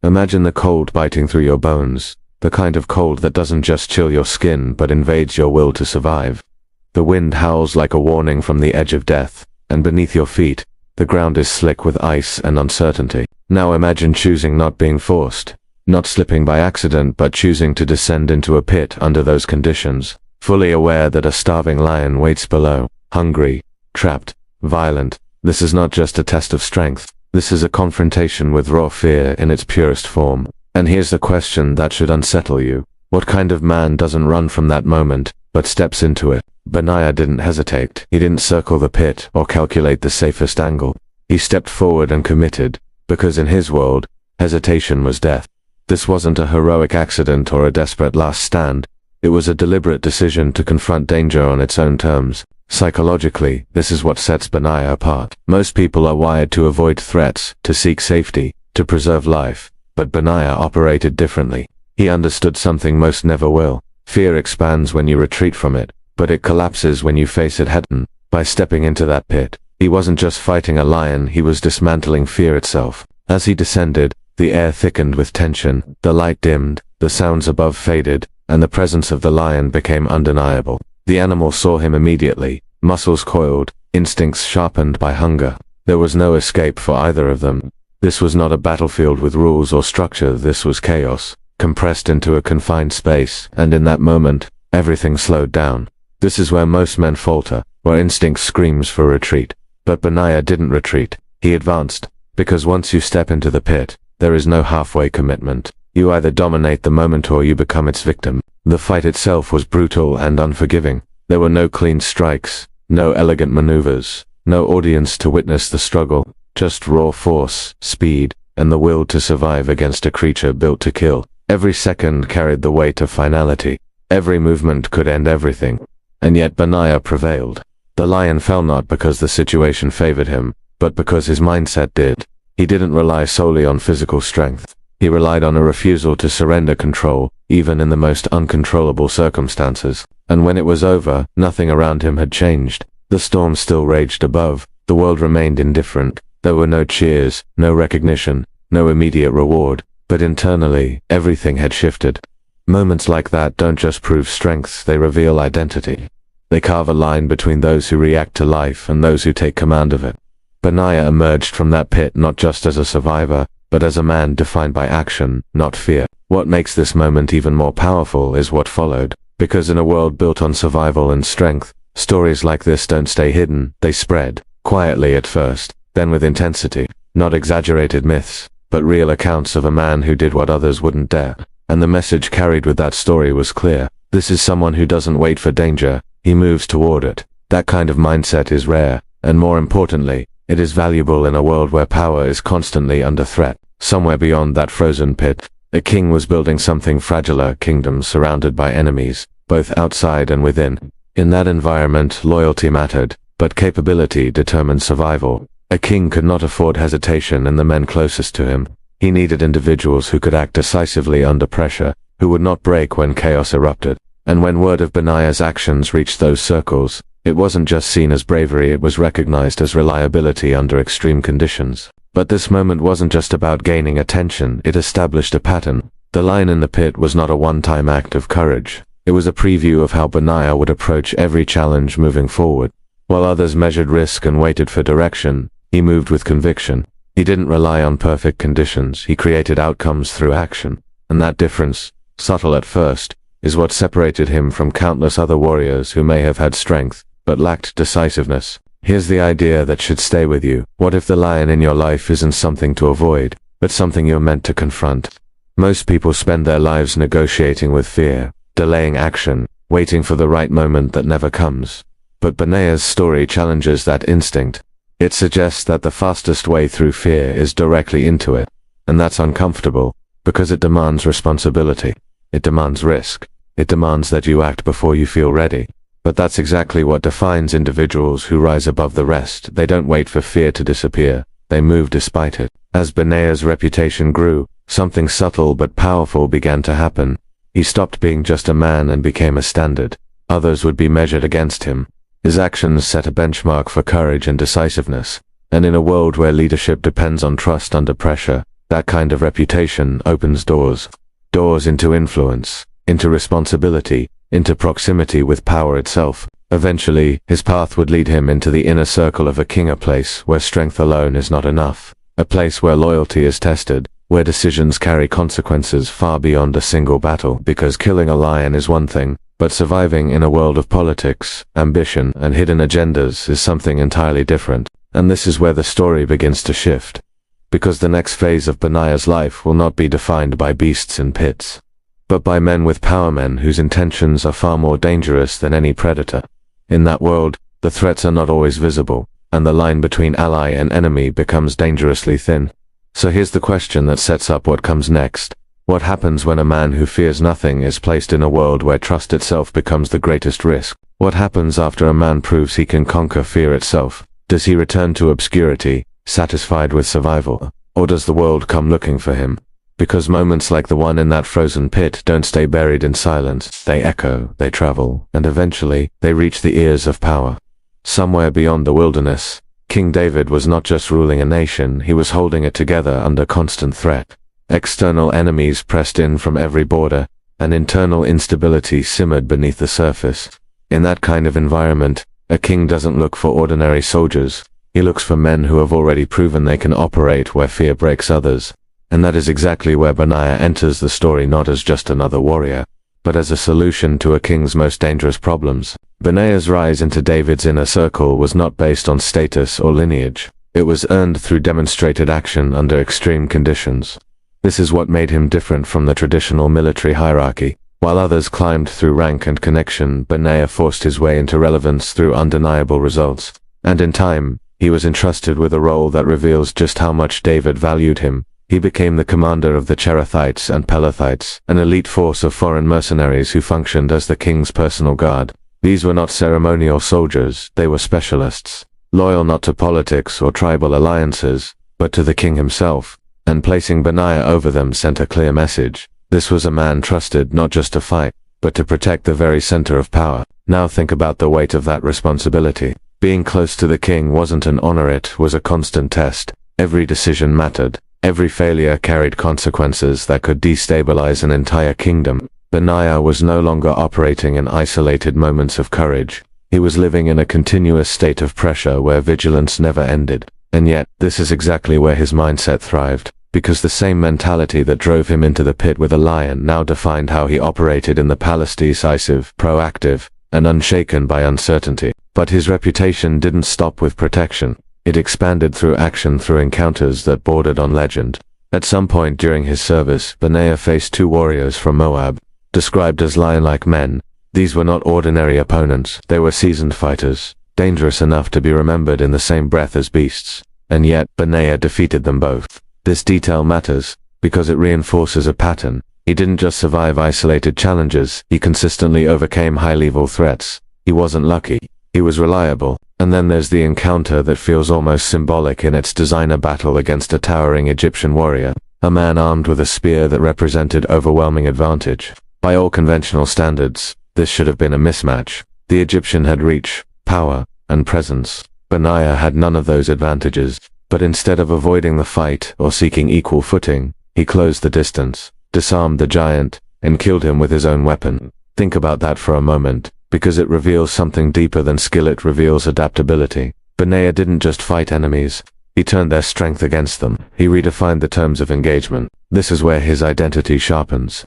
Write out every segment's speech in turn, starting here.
Imagine the cold biting through your bones, the kind of cold that doesn't just chill your skin but invades your will to survive. The wind howls like a warning from the edge of death, and beneath your feet, the ground is slick with ice and uncertainty. Now imagine choosing not being forced, not slipping by accident but choosing to descend into a pit under those conditions, fully aware that a starving lion waits below, hungry, trapped, violent. This is not just a test of strength. This is a confrontation with raw fear in its purest form. And here's the question that should unsettle you. What kind of man doesn't run from that moment, but steps into it? Benaiah didn't hesitate. He didn't circle the pit or calculate the safest angle. He stepped forward and committed, because in his world, hesitation was death. This wasn't a heroic accident or a desperate last stand. It was a deliberate decision to confront danger on its own terms. Psychologically, this is what sets Benaiah apart. Most people are wired to avoid threats, to seek safety, to preserve life. But Benaiah operated differently. He understood something most never will. Fear expands when you retreat from it, but it collapses when you face it head-on. By stepping into that pit, he wasn't just fighting a lion, he was dismantling fear itself. As he descended, the air thickened with tension, the light dimmed, the sounds above faded, and the presence of the lion became undeniable. The animal saw him immediately, muscles coiled, instincts sharpened by hunger. There was no escape for either of them. This was not a battlefield with rules or structure, this was chaos, compressed into a confined space, and in that moment, everything slowed down. This is where most men falter, where instinct screams for retreat. But Benaiah didn't retreat, he advanced, because once you step into the pit, there is no halfway commitment. You either dominate the moment or you become its victim. The fight itself was brutal and unforgiving. There were no clean strikes, no elegant maneuvers, no audience to witness the struggle, just raw force, speed, and the will to survive against a creature built to kill. Every second carried the weight of finality. Every movement could end everything. And yet Benaiah prevailed. The lion fell not because the situation favored him, but because his mindset did. He didn't rely solely on physical strength. He relied on a refusal to surrender control, even in the most uncontrollable circumstances. And when it was over, nothing around him had changed. The storm still raged above. The world remained indifferent. There were no cheers, no recognition, no immediate reward. But internally, everything had shifted. Moments like that don't just prove strength, they reveal identity. They carve a line between those who react to life and those who take command of it. Benaiah emerged from that pit not just as a survivor, but as a man defined by action, not fear. What makes this moment even more powerful is what followed. Because in a world built on survival and strength, stories like this don't stay hidden, they spread, quietly at first, then with intensity. Not exaggerated myths, but real accounts of a man who did what others wouldn't dare. And the message carried with that story was clear. This is someone who doesn't wait for danger, he moves toward it. That kind of mindset is rare, and more importantly, it is valuable in a world where power is constantly under threat. Somewhere beyond that frozen pit, a king was building something fragile, a kingdom surrounded by enemies, both outside and within. In that environment, loyalty mattered, but capability determined survival. A king could not afford hesitation in the men closest to him. He needed individuals who could act decisively under pressure, who would not break when chaos erupted. And when word of Benaiah's actions reached those circles, it wasn't just seen as bravery, it was recognized as reliability under extreme conditions. But this moment wasn't just about gaining attention, it established a pattern. The lion in the pit was not a one-time act of courage. It was a preview of how Benaiah would approach every challenge moving forward. While others measured risk and waited for direction, he moved with conviction. He didn't rely on perfect conditions, he created outcomes through action. And that difference, subtle at first, is what separated him from countless other warriors who may have had strength, but lacked decisiveness. Here's the idea that should stay with you. What if the lion in your life isn't something to avoid, but something you're meant to confront? Most people spend their lives negotiating with fear, delaying action, waiting for the right moment that never comes. But Benaiah's story challenges that instinct. It suggests that the fastest way through fear is directly into it. And that's uncomfortable, because it demands responsibility. It demands risk. It demands that you act before you feel ready. But that's exactly what defines individuals who rise above the rest. They don't wait for fear to disappear. They move despite it. As Benaiah's reputation grew, something subtle but powerful began to happen. He stopped being just a man and became a standard. Others would be measured against him. His actions set a benchmark for courage and decisiveness. And in a world where leadership depends on trust under pressure, That kind of reputation opens doors. Doors into influence, into responsibility, into proximity with power itself. Eventually, his path would lead him into the inner circle of a king, a place where strength alone is not enough. A place where loyalty is tested, where decisions carry consequences far beyond a single battle. Because killing a lion is one thing, but surviving in a world of politics, ambition, and hidden agendas is something entirely different. And this is where the story begins to shift. Because the next phase of Benaiah's life will not be defined by beasts in pits, but by men with power, men whose intentions are far more dangerous than any predator. In that world, the threats are not always visible, and the line between ally and enemy becomes dangerously thin. So here's the question that sets up what comes next. What happens when a man who fears nothing is placed in a world where trust itself becomes the greatest risk? What happens after a man proves he can conquer fear itself? Does he return to obscurity, satisfied with survival, or does the world come looking for him? Because moments like the one in that frozen pit don't stay buried in silence. They echo, they travel, and eventually, they reach the ears of power. Somewhere beyond the wilderness, King David was not just ruling a nation, he was holding it together under constant threat. External enemies pressed in from every border, and internal instability simmered beneath the surface. In that kind of environment, a king doesn't look for ordinary soldiers. He looks for men who have already proven they can operate where fear breaks others. And that is exactly where Benaiah enters the story, not as just another warrior, but as a solution to a king's most dangerous problems. Benaiah's rise into David's inner circle was not based on status or lineage. It was earned through demonstrated action under extreme conditions. This is what made him different from the traditional military hierarchy. While others climbed through rank and connection, Benaiah forced his way into relevance through undeniable results. And in time, he was entrusted with a role that reveals just how much David valued him. He became the commander of the Cherethites and Pelethites, an elite force of foreign mercenaries who functioned as the king's personal guard. These were not ceremonial soldiers, they were specialists, loyal not to politics or tribal alliances, but to the king himself. And placing Benaiah over them sent a clear message. This was a man trusted not just to fight, but to protect the very center of power. Now think about the weight of that responsibility. Being close to the king wasn't an honor, it was a constant test. Every decision mattered. Every failure carried consequences that could destabilize an entire kingdom. Benaiah was no longer operating in isolated moments of courage. He was living in a continuous state of pressure where vigilance never ended. And yet, this is exactly where his mindset thrived, because the same mentality that drove him into the pit with a lion now defined how he operated in the palace: decisive, proactive, and unshaken by uncertainty. But his reputation didn't stop with protection. It expanded through action, through encounters that bordered on legend. At some point during his service, Benaiah faced two warriors from Moab, described as lion-like men. These were not ordinary opponents, they were seasoned fighters, dangerous enough to be remembered in the same breath as beasts. And yet, Benaiah defeated them both. This detail matters, because it reinforces a pattern. He didn't just survive isolated challenges, he consistently overcame high-level threats. He wasn't lucky, he was reliable. And then there's the encounter that feels almost symbolic in its design: a battle against a towering Egyptian warrior, a man armed with a spear that represented overwhelming advantage. By all conventional standards, this should have been a mismatch. The Egyptian had reach, power, and presence. Benaiah had none of those advantages, but instead of avoiding the fight or seeking equal footing, he closed the distance, disarmed the giant, and killed him with his own weapon. Think about that for a moment, because it reveals something deeper than skill. It reveals adaptability. Benaiah didn't just fight enemies, he turned their strength against them. He redefined the terms of engagement. This is where his identity sharpens.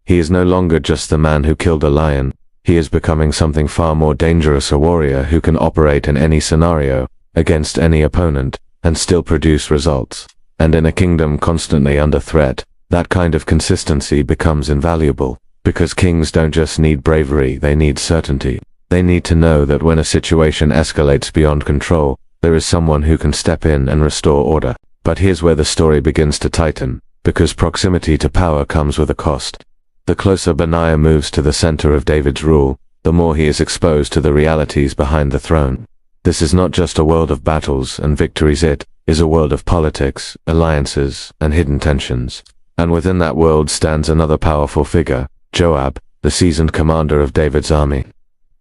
He is no longer just the man who killed a lion, he is becoming something far more dangerous: a warrior who can operate in any scenario, against any opponent, and still produce results. And in a kingdom constantly under threat, that kind of consistency becomes invaluable. Because kings don't just need bravery, they need certainty. They need to know that when a situation escalates beyond control, there is someone who can step in and restore order. But here's where the story begins to tighten, because proximity to power comes with a cost. The closer Benaiah moves to the center of David's rule, the more he is exposed to the realities behind the throne. This is not just a world of battles and victories, it is a world of politics, alliances, and hidden tensions. And within that world stands another powerful figure, Joab, the seasoned commander of David's army.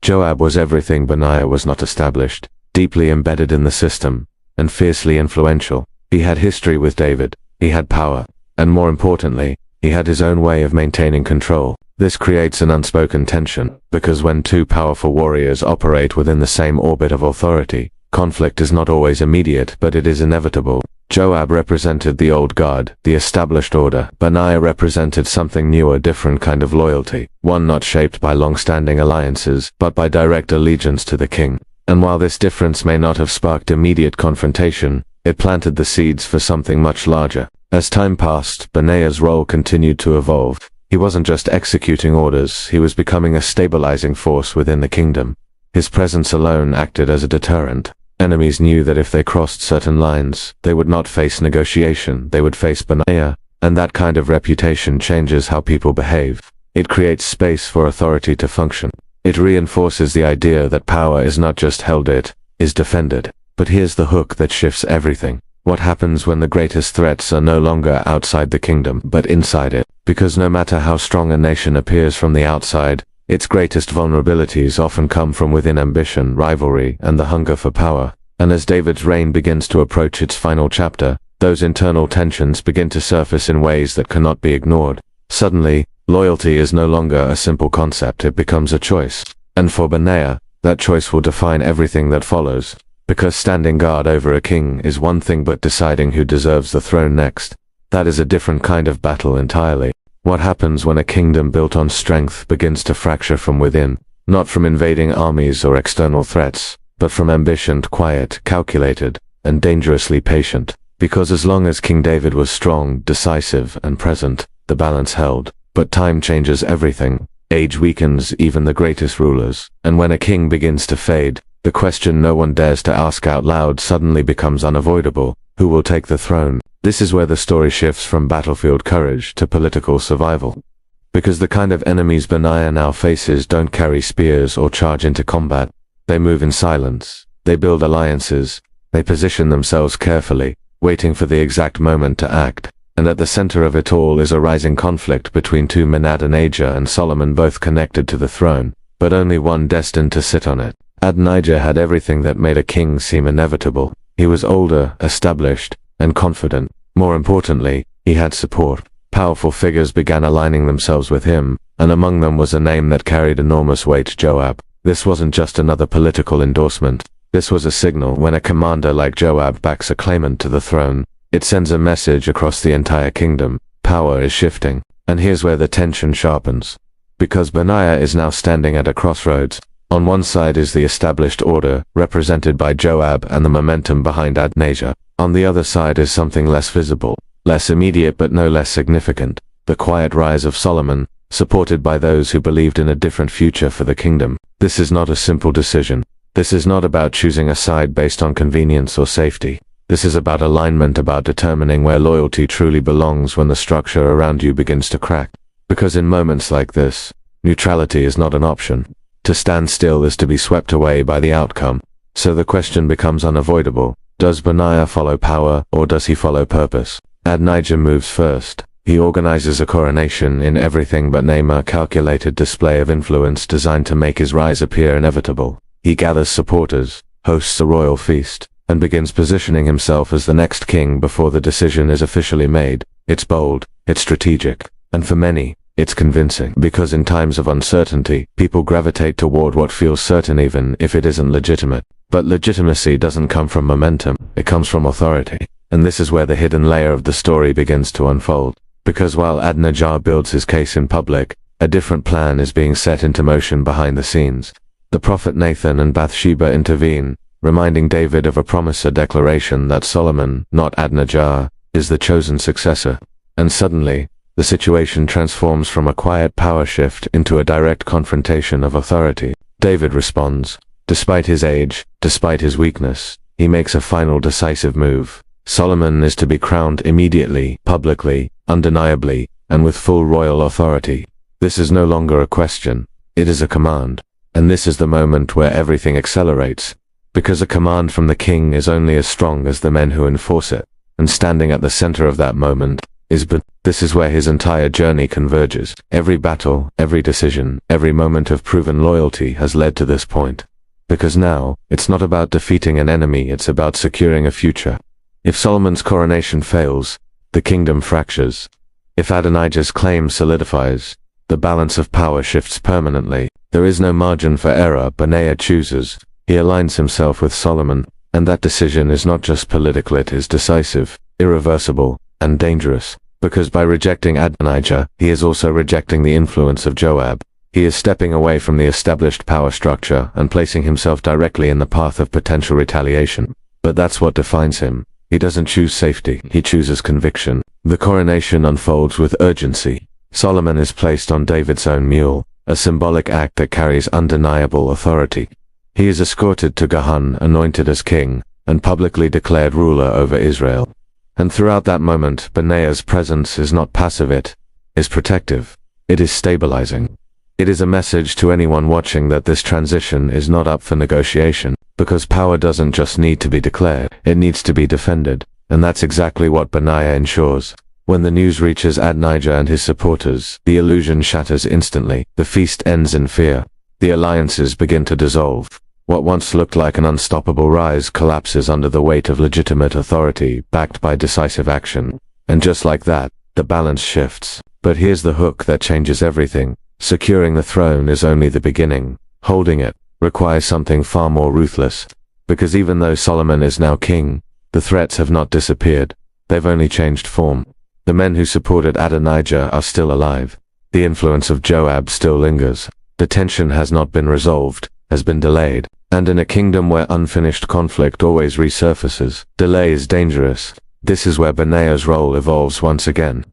Joab was everything Benaiah was not: established, deeply embedded in the system, and fiercely influential. He had history with David, He had power. And more importantly, he had his own way of maintaining control. This creates an unspoken tension, because when two powerful warriors operate within the same orbit of authority, conflict is not always immediate, but it is inevitable. Joab represented the old guard, the established order. Benaiah represented something new, a different kind of loyalty, one not shaped by long-standing alliances, but by direct allegiance to the king. And while this difference may not have sparked immediate confrontation, it planted the seeds for something much larger. As time passed, Benaiah's role continued to evolve. He wasn't just executing orders, he was becoming a stabilizing force within the kingdom. His presence alone acted as a deterrent. Enemies knew that if they crossed certain lines, they would not face negotiation, they would face Benaiah, and that kind of reputation changes how people behave. It creates space for authority to function. It reinforces the idea that power is not just held, it is defended. But here's the hook that shifts everything. What happens when the greatest threats are no longer outside the kingdom, but inside it? Because no matter how strong a nation appears from the outside, its greatest vulnerabilities often come from within: ambition, rivalry, and the hunger for power. And as David's reign begins to approach its final chapter, those internal tensions begin to surface in ways that cannot be ignored. Suddenly, loyalty is no longer a simple concept, it becomes a choice. And for Benaiah, that choice will define everything that follows. Because standing guard over a king is one thing, but deciding who deserves the throne next, that is a different kind of battle entirely. What happens when a kingdom built on strength begins to fracture from within, not from invading armies or external threats, but from ambition, quiet, calculated, and dangerously patient? Because as long as King David was strong, decisive, and present, the balance held. But time changes everything. Age weakens even the greatest rulers, and when a king begins to fade, the question no one dares to ask out loud suddenly becomes unavoidable: who will take the throne? This is where the story shifts from battlefield courage to political survival. Because the kind of enemies Benaiah now faces don't carry spears or charge into combat. They move in silence, they build alliances, they position themselves carefully, waiting for the exact moment to act. And at the center of it all is a rising conflict between two men, Adonijah and Solomon, both connected to the throne, but only one destined to sit on it. Adonijah had everything that made a king seem inevitable. He was older, established, and confident. More importantly, he had support. Powerful figures began aligning themselves with him, and among them was a name that carried enormous weight: Joab. This wasn't just another political endorsement. This was a signal. When a commander like Joab backs a claimant to the throne, it sends a message across the entire kingdom. Power is shifting. And here's where the tension sharpens. Because Benaiah is now standing at a crossroads. On one side is the established order, represented by Joab and the momentum behind Adonijah. On the other side is something less visible, less immediate, but no less significant: the quiet rise of Solomon, supported by those who believed in a different future for the kingdom. This is not a simple decision. This is not about choosing a side based on convenience or safety. This is about alignment, about determining where loyalty truly belongs when the structure around you begins to crack. Because in moments like this, neutrality is not an option. To stand still is to be swept away by the outcome. So the question becomes unavoidable: does Benaiah follow power, or does he follow purpose? Adonijah moves first. He organizes a coronation in everything but name, a calculated display of influence designed to make his rise appear inevitable. He gathers supporters, hosts a royal feast, and begins positioning himself as the next king before the decision is officially made. It's bold, it's strategic, and for many, it's convincing. Because in times of uncertainty, people gravitate toward what feels certain even if it isn't legitimate. But legitimacy doesn't come from momentum, it comes from authority. And this is where the hidden layer of the story begins to unfold. Because while Adonijah builds his case in public, a different plan is being set into motion behind the scenes. The prophet Nathan and Bathsheba intervene, reminding David of a promise, a declaration that Solomon, not Adonijah, is the chosen successor. And suddenly, the situation transforms from a quiet power shift into a direct confrontation of authority. David responds. Despite his age, despite his weakness, he makes a final decisive move. Solomon is to be crowned immediately, publicly, undeniably, and with full royal authority. This is no longer a question, it is a command. And this is the moment where everything accelerates. Because a command from the king is only as strong as the men who enforce it. And standing at the center of that moment is this is where his entire journey converges. Every battle, every decision, every moment of proven loyalty has led to this point. Because now, it's not about defeating an enemy, it's about securing a future. If Solomon's coronation fails, the kingdom fractures. If Adonijah's claim solidifies, the balance of power shifts permanently. There is no margin for error. Benaiah chooses. He aligns himself with Solomon, and that decision is not just political, it is decisive, irreversible, and dangerous. Because by rejecting Adonijah, he is also rejecting the influence of Joab. He is stepping away from the established power structure and placing himself directly in the path of potential retaliation. But that's what defines him. He doesn't choose safety, he chooses conviction. The coronation unfolds with urgency. Solomon is placed on David's own mule, a symbolic act that carries undeniable authority. He is escorted to Gahan, anointed as king, and publicly declared ruler over Israel. And throughout that moment, Benaiah's presence is not passive, it is protective. It is stabilizing. It is a message to anyone watching that this transition is not up for negotiation, because power doesn't just need to be declared, it needs to be defended. And that's exactly what Benaiah ensures. When the news reaches Adonijah and his supporters, the illusion shatters instantly. The feast ends in fear. The alliances begin to dissolve. What once looked like an unstoppable rise collapses under the weight of legitimate authority, backed by decisive action. And just like that, the balance shifts. But here's the hook that changes everything. Securing the throne is only the beginning. Holding it requires something far more ruthless. Because even though Solomon is now king, the threats have not disappeared. They've only changed form. The men who supported Adonijah are still alive. The influence of Joab still lingers. The tension has not been resolved, has been delayed. And in a kingdom where unfinished conflict always resurfaces, delay is dangerous. This is where Benaiah's role evolves once again.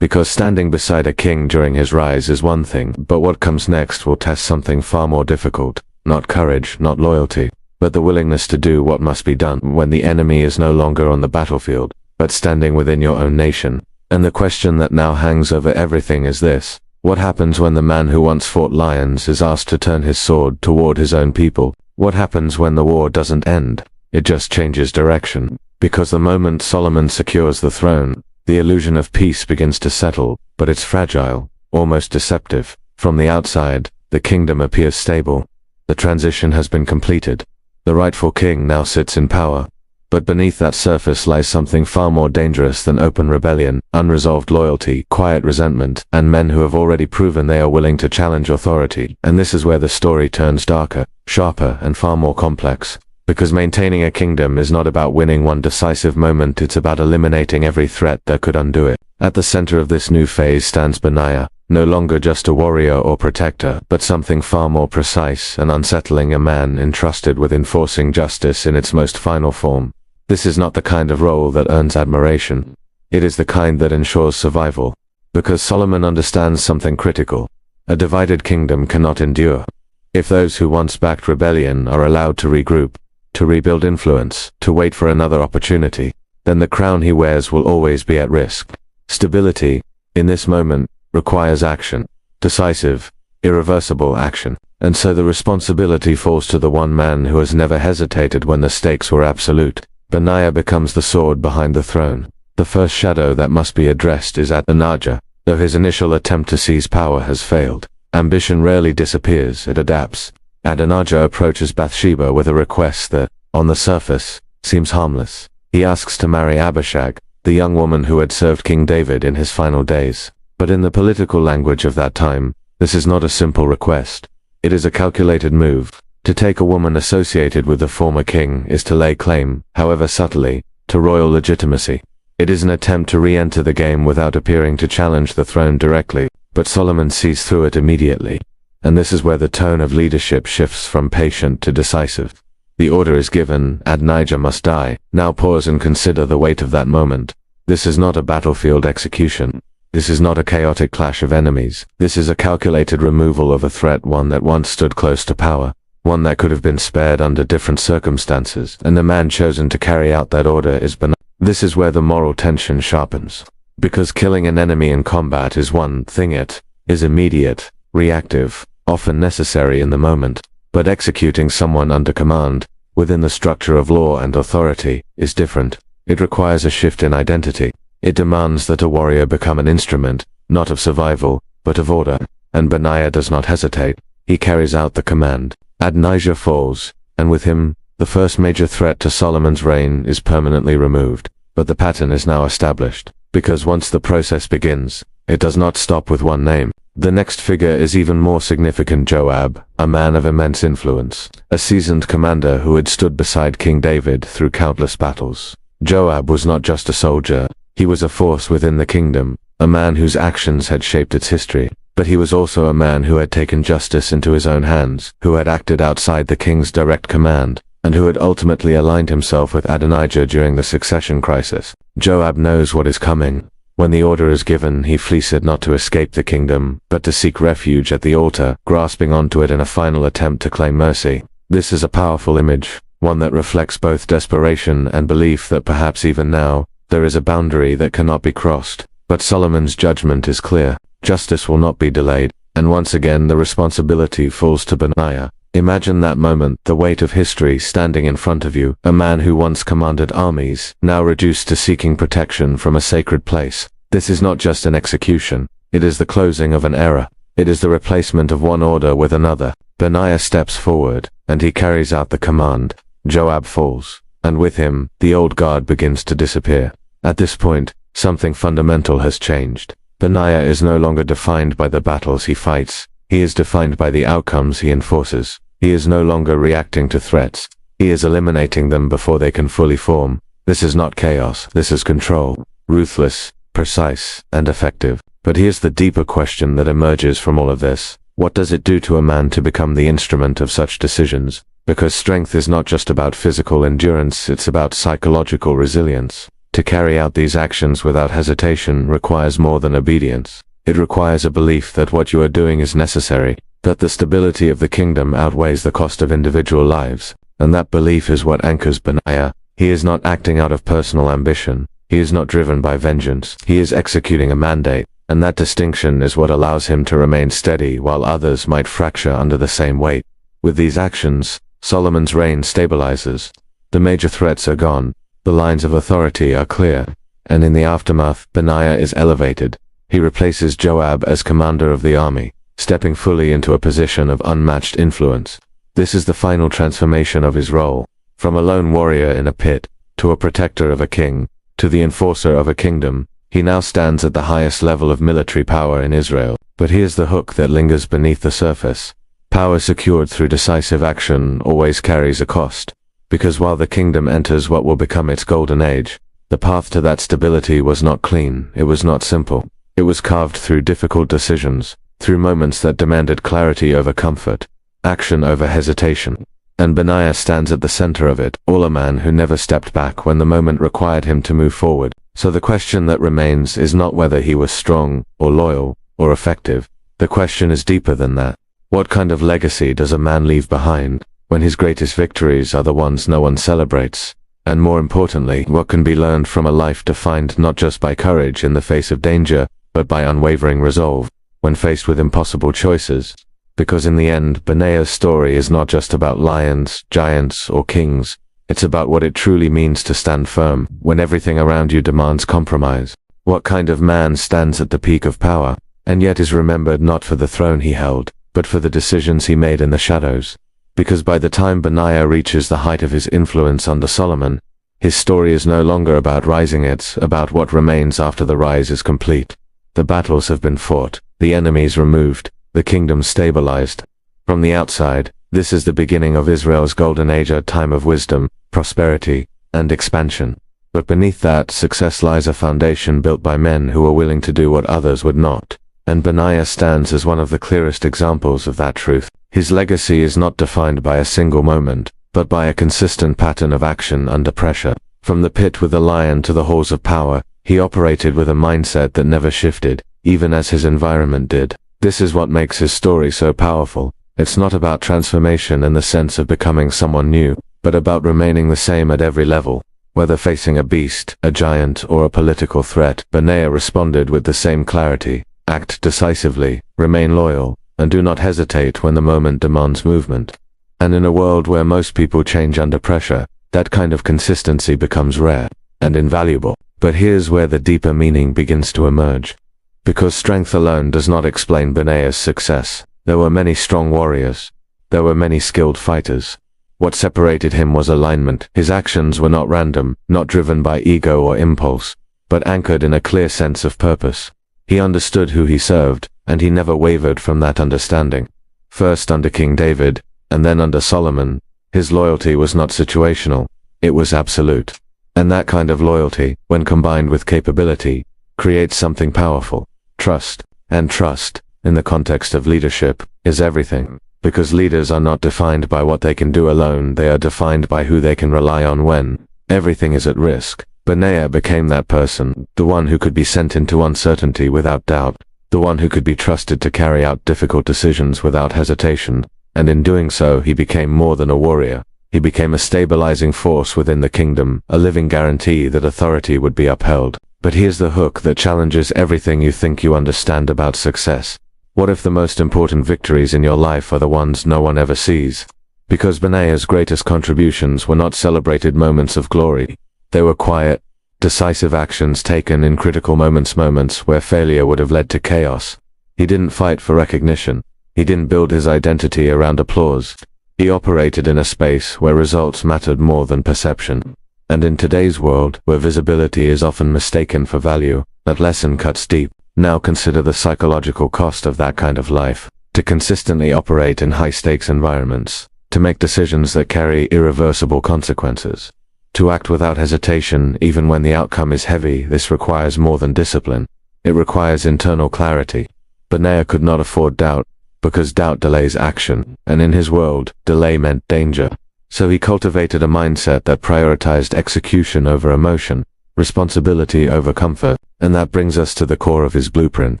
Because standing beside a king during his rise is one thing, but what comes next will test something far more difficult. Not courage, not loyalty, but the willingness to do what must be done when the enemy is no longer on the battlefield, but standing within your own nation. And the question that now hangs over everything is this: what happens when the man who once fought lions is asked to turn his sword toward his own people? What happens when the war doesn't end? It just changes direction. Because the moment Solomon secures the throne, the illusion of peace begins to settle, but it's fragile, almost deceptive. From the outside, the kingdom appears stable. The transition has been completed. The rightful king now sits in power. But beneath that surface lies something far more dangerous than open rebellion, unresolved loyalty, quiet resentment, and men who have already proven they are willing to challenge authority. And this is where the story turns darker, sharper, and far more complex. Because maintaining a kingdom is not about winning one decisive moment, it's about eliminating every threat that could undo it. At the center of this new phase stands Benaiah, no longer just a warrior or protector, but something far more precise and unsettling, a man entrusted with enforcing justice in its most final form. This is not the kind of role that earns admiration. It is the kind that ensures survival. Because Solomon understands something critical. A divided kingdom cannot endure. If those who once backed rebellion are allowed to regroup, to rebuild influence, to wait for another opportunity, then the crown he wears will always be at risk. Stability, in this moment, requires action. Decisive, irreversible action. And so the responsibility falls to the one man who has never hesitated when the stakes were absolute. Benaiah becomes the sword behind the throne. The first shadow that must be addressed is Adonijah. Though his initial attempt to seize power has failed, ambition rarely disappears, it adapts. Adonijah approaches Bathsheba with a request that, on the surface, seems harmless. He asks to marry Abishag, the young woman who had served King David in his final days. But in the political language of that time, this is not a simple request. It is a calculated move. To take a woman associated with the former king is to lay claim, however subtly, to royal legitimacy. It is an attempt to re-enter the game without appearing to challenge the throne directly, but Solomon sees through it immediately. And this is where the tone of leadership shifts from patient to decisive. The order is given, Adonijah must die. Now pause and consider the weight of that moment. This is not a battlefield execution. This is not a chaotic clash of enemies. This is a calculated removal of a threat, one that once stood close to power. One that could have been spared under different circumstances, and the man chosen to carry out that order is Benaiah. This is where the moral tension sharpens. Because killing an enemy in combat is one thing, it is immediate, reactive, often necessary in the moment. But executing someone under command, within the structure of law and authority, is different. It requires a shift in identity. It demands that a warrior become an instrument, not of survival, but of order. And Benaiah does not hesitate. He carries out the command. Adonijah falls, and with him, the first major threat to Solomon's reign is permanently removed. But the pattern is now established. because once the process begins, it does not stop with one name. The next figure is even more significant: Joab, a man of immense influence, a seasoned commander who had stood beside King David through countless battles. Joab was not just a soldier, he was a force within the kingdom, a man whose actions had shaped its history. But he was also a man who had taken justice into his own hands, who had acted outside the king's direct command, and who had ultimately aligned himself with Adonijah during the succession crisis. Joab knows what is coming. When the order is given, he flees it not to escape the kingdom, but to seek refuge at the altar, grasping onto it in a final attempt to claim mercy. This is a powerful image, one that reflects both desperation and belief that perhaps even now, there is a boundary that cannot be crossed. But Solomon's judgment is clear. Justice will not be delayed, and once again the responsibility falls to Benaiah. Imagine that moment, the weight of history standing in front of you, a man who once commanded armies, now reduced to seeking protection from a sacred place. This is not just an execution, it is the closing of an era. It is the replacement of one order with another. Benaiah steps forward, and he carries out the command. Joab falls, and with him, the old guard begins to disappear. At this point, something fundamental has changed. Benaiah is no longer defined by the battles he fights, he is defined by the outcomes he enforces. He is no longer reacting to threats, he is eliminating them before they can fully form. This is not chaos, this is control. Ruthless, precise, and effective. But here's the deeper question that emerges from all of this. What does it do to a man to become the instrument of such decisions? Because strength is not just about physical endurance, it's about psychological resilience. To carry out these actions without hesitation requires more than obedience. It requires a belief that what you are doing is necessary, that the stability of the kingdom outweighs the cost of individual lives. And that belief is what anchors Benaiah. He is not acting out of personal ambition. He is not driven by vengeance. He is executing a mandate, and that distinction is what allows him to remain steady while others might fracture under the same weight. With these actions, Solomon's reign stabilizes. The major threats are gone. The lines of authority are clear, and in the aftermath, Benaiah is elevated. He replaces Joab as commander of the army, stepping fully into a position of unmatched influence. This is the final transformation of his role, from a lone warrior in a pit, to a protector of a king, to the enforcer of a kingdom. He now stands at the highest level of military power in Israel. But here's the hook that lingers beneath the surface. Power secured through decisive action always carries a cost. Because while the kingdom enters what will become its golden age, the path to that stability was not clean, it was not simple. It was carved through difficult decisions, through moments that demanded clarity over comfort, action over hesitation. And Benaiah stands at the center of it, all a man who never stepped back when the moment required him to move forward. So the question that remains is not whether he was strong, or loyal, or effective. The question is deeper than that. What kind of legacy does a man leave behind, when his greatest victories are the ones no one celebrates? And more importantly, what can be learned from a life defined not just by courage in the face of danger, but by unwavering resolve, when faced with impossible choices? Because in the end, Benaiah's story is not just about lions, giants, or kings. It's about what it truly means to stand firm, when everything around you demands compromise. What kind of man stands at the peak of power, and yet is remembered not for the throne he held, but for the decisions he made in the shadows? Because by the time Benaiah reaches the height of his influence under Solomon, his story is no longer about rising, it's about what remains after the rise is complete. The battles have been fought, the enemies removed, the kingdom stabilized. From the outside, this is the beginning of Israel's golden age, a time of wisdom, prosperity, and expansion. But beneath that success lies a foundation built by men who are willing to do what others would not. And Benaiah stands as one of the clearest examples of that truth. His legacy is not defined by a single moment, but by a consistent pattern of action under pressure. From the pit with the lion to the halls of power, he operated with a mindset that never shifted, even as his environment did. This is what makes his story so powerful. It's not about transformation in the sense of becoming someone new, but about remaining the same at every level. Whether facing a beast, a giant, or a political threat, Benaiah responded with the same clarity. Act decisively, remain loyal, and do not hesitate when the moment demands movement. And in a world where most people change under pressure, that kind of consistency becomes rare and invaluable. But here's where the deeper meaning begins to emerge. Because strength alone does not explain Benaiah's success. There were many strong warriors. There were many skilled fighters. What separated him was alignment. His actions were not random, not driven by ego or impulse. but anchored in a clear sense of purpose. He understood who he served, and he never wavered from that understanding. First under King David, and then under Solomon, his loyalty was not situational, it was absolute. And that kind of loyalty, when combined with capability, creates something powerful. Trust. And trust, in the context of leadership, is everything. Because leaders are not defined by what they can do alone, they are defined by who they can rely on when everything is at risk. Benaiah became that person, the one who could be sent into uncertainty without doubt, the one who could be trusted to carry out difficult decisions without hesitation, and in doing so he became more than a warrior. He became a stabilizing force within the kingdom, a living guarantee that authority would be upheld. But here's the hook that challenges everything you think you understand about success. What if the most important victories in your life are the ones no one ever sees? Because Benaiah's greatest contributions were not celebrated moments of glory. They were quiet, decisive actions taken in critical moments where failure would have led to chaos. He didn't fight for recognition. He didn't build his identity around applause. He operated in a space where results mattered more than perception. And in today's world, where visibility is often mistaken for value, that lesson cuts deep. Now consider the psychological cost of that kind of life. To consistently operate in high-stakes environments. To make decisions that carry irreversible consequences. To act without hesitation, even when the outcome is heavy, this requires more than discipline. It requires internal clarity. Benaiah could not afford doubt, because doubt delays action, and in his world, delay meant danger. So he cultivated a mindset that prioritized execution over emotion, responsibility over comfort, and that brings us to the core of his blueprint.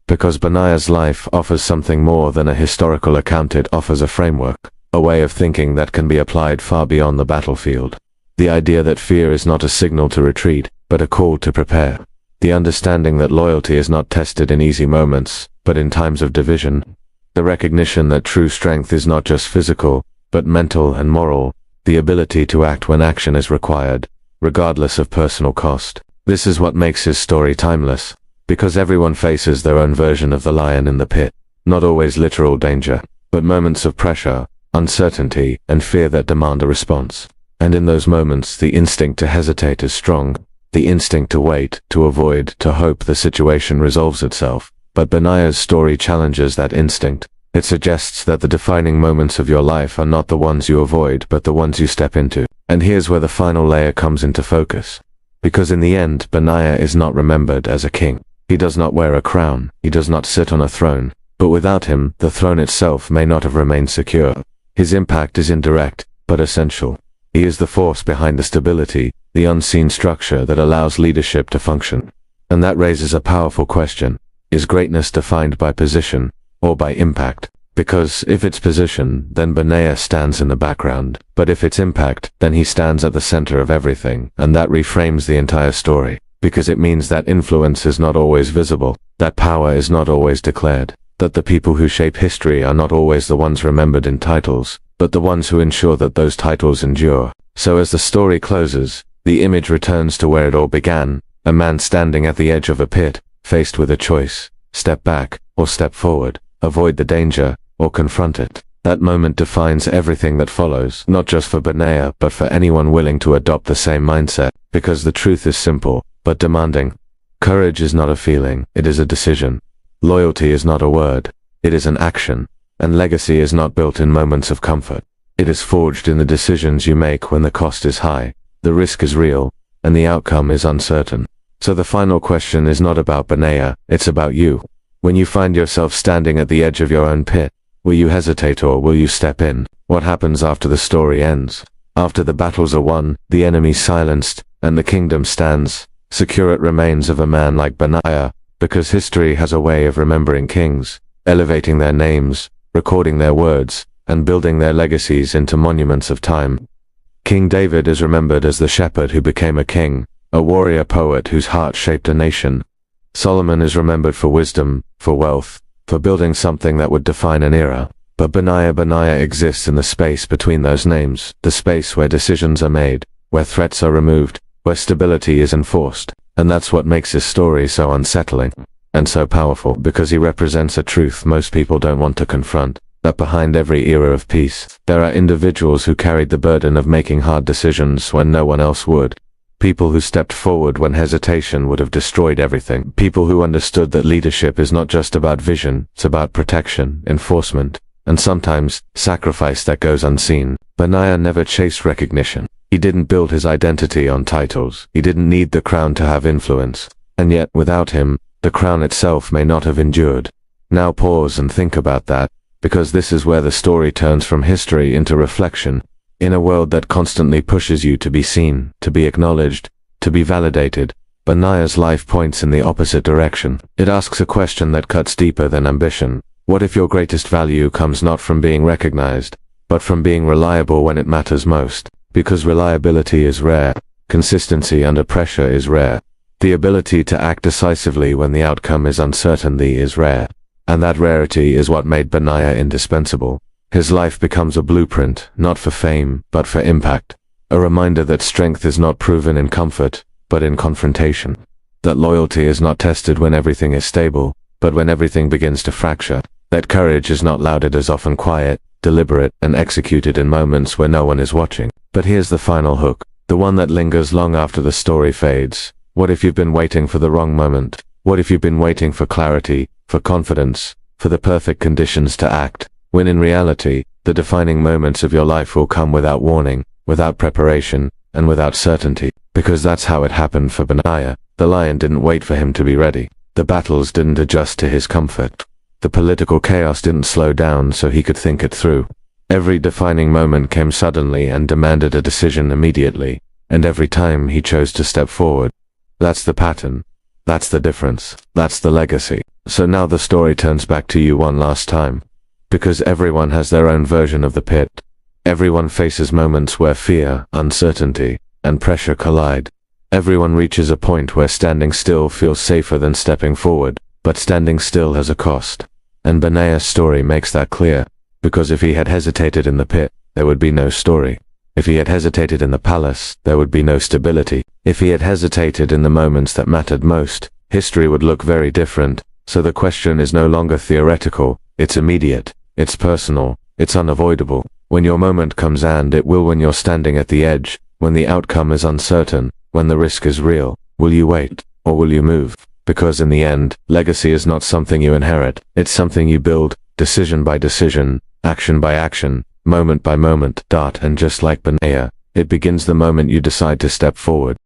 Because Benaiah's life offers something more than a historical account, it offers a framework, a way of thinking that can be applied far beyond the battlefield. The idea that fear is not a signal to retreat, but a call to prepare. The understanding that loyalty is not tested in easy moments, but in times of division. The recognition that true strength is not just physical, but mental and moral. The ability to act when action is required, regardless of personal cost. This is what makes his story timeless. Because everyone faces their own version of the lion in the pit. Not always literal danger, but moments of pressure, uncertainty, and fear that demand a response. And in those moments, the instinct to hesitate is strong. The instinct to wait, to avoid, to hope the situation resolves itself. But Benaiah's story challenges that instinct. It suggests that the defining moments of your life are not the ones you avoid, but the ones you step into. And here's where the final layer comes into focus. Because in the end, Benaiah is not remembered as a king. He does not wear a crown. He does not sit on a throne. But without him, the throne itself may not have remained secure. His impact is indirect, but essential. He is the force behind the stability, the unseen structure that allows leadership to function. And that raises a powerful question. Is greatness defined by position, or by impact? Because if it's position, then Benaiah stands in the background. But if it's impact, then he stands at the center of everything, and that reframes the entire story. Because it means that influence is not always visible, that power is not always declared, that the people who shape history are not always the ones remembered in titles, but the ones who ensure that those titles endure. So as the story closes, the image returns to where it all began, a man standing at the edge of a pit, faced with a choice: step back, or step forward, avoid the danger, or confront it. That moment defines everything that follows, not just for Benaiah, but for anyone willing to adopt the same mindset, because the truth is simple, but demanding. Courage is not a feeling, it is a decision. Loyalty is not a word, it is an action. And legacy is not built in moments of comfort. It is forged in the decisions you make when the cost is high, the risk is real, and the outcome is uncertain. So the final question is not about Benaiah, it's about you. When you find yourself standing at the edge of your own pit, will you hesitate or will you step in? What happens after the story ends? After the battles are won, the enemy silenced, and the kingdom stands, secure it remains of a man like Benaiah, because history has a way of remembering kings, elevating their names, recording their words, and building their legacies into monuments of time. King David is remembered as the shepherd who became a king, a warrior poet whose heart shaped a nation. Solomon is remembered for wisdom, for wealth, for building something that would define an era. But Benaiah exists in the space between those names, the space where decisions are made, where threats are removed, where stability is enforced. And that's what makes his story so unsettling. And so powerful, because he represents a truth most people don't want to confront, that behind every era of peace, there are individuals who carried the burden of making hard decisions when no one else would. People who stepped forward when hesitation would have destroyed everything. People who understood that leadership is not just about vision, it's about protection, enforcement, and sometimes sacrifice that goes unseen. Benaiah never chased recognition. He didn't build his identity on titles. He didn't need the crown to have influence. And yet, without him, the crown itself may not have endured. Now pause and think about that, because this is where the story turns from history into reflection. In a world that constantly pushes you to be seen, to be acknowledged, to be validated, Benaiah's life points in the opposite direction. It asks a question that cuts deeper than ambition. What if your greatest value comes not from being recognized, but from being reliable when it matters most? Because reliability is rare. Consistency under pressure is rare. The ability to act decisively when the outcome is uncertain is rare. And that rarity is what made Benaiah indispensable. His life becomes a blueprint, not for fame, but for impact. A reminder that strength is not proven in comfort, but in confrontation. That loyalty is not tested when everything is stable, but when everything begins to fracture. That courage is not lauded as often quiet, deliberate, and executed in moments where no one is watching. But here's the final hook, the one that lingers long after the story fades. What if you've been waiting for the wrong moment? What if you've been waiting for clarity, for confidence, for the perfect conditions to act, when in reality, the defining moments of your life will come without warning, without preparation, and without certainty? Because that's how it happened for Benaiah. The lion didn't wait for him to be ready. The battles didn't adjust to his comfort. The political chaos didn't slow down so he could think it through. Every defining moment came suddenly and demanded a decision immediately, and every time he chose to step forward. That's the pattern. That's the difference. That's the legacy. So now the story turns back to you one last time. Because everyone has their own version of the pit. Everyone faces moments where fear, uncertainty, and pressure collide. Everyone reaches a point where standing still feels safer than stepping forward, but standing still has a cost. And Benaiah's story makes that clear. Because if he had hesitated in the pit, there would be no story. If he had hesitated in the palace, there would be no stability. If he had hesitated in the moments that mattered most, history would look very different. So the question is no longer theoretical, it's immediate, it's personal, it's unavoidable. When your moment comes, and it will when you're standing at the edge, when the outcome is uncertain, when the risk is real, will you wait, or will you move? Because in the end, legacy is not something you inherit, it's something you build, decision by decision, action by action, moment by moment. And just like Benaiah, it begins the moment you decide to step forward.